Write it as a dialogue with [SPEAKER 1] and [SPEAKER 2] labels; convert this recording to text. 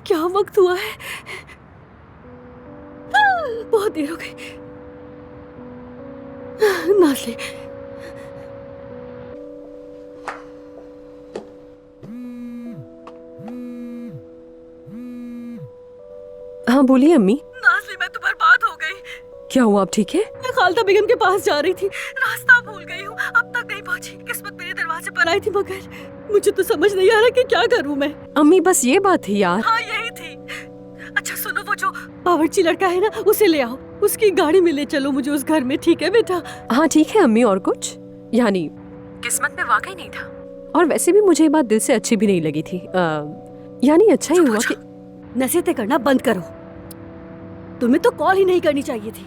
[SPEAKER 1] क्या वक्त हुआ है? बहुत देर हो गई। नाज़ली,
[SPEAKER 2] हाँ बोलिए अम्मी।
[SPEAKER 1] नाज़ली, मैं तो बर्बाद हो गई।
[SPEAKER 2] क्या हुआ, आप ठीक है?
[SPEAKER 1] मैं खालदा बेगम के पास जा रही थी, रास्ता भूल गई हूँ, अब तक नहीं पहुँची। किस्मत मेरे दरवाजे पर आई थी, मगर मुझे तो समझ नहीं आ रहा कि क्या करूँ मैं।
[SPEAKER 2] अम्मी बस ये बात थी यार।
[SPEAKER 1] हाँ यही थी। अच्छा सुनो, वो जो बावर्ची लड़का है ना, उसे ले आओ, उसकी गाड़ी में ले चलो मुझे उस घर में, ठीक है बेटा?
[SPEAKER 2] हाँ ठीक है अम्मी। और कुछ? यानी किस्मत में वाकई नहीं था, और वैसे भी मुझे ये बात दिल से अच्छी भी नहीं लगी थी। यानी अच्छा ही हुआ कि
[SPEAKER 1] नसीहतें करना बंद करो। तुम्हें तो कॉल ही नहीं करनी चाहिए थी।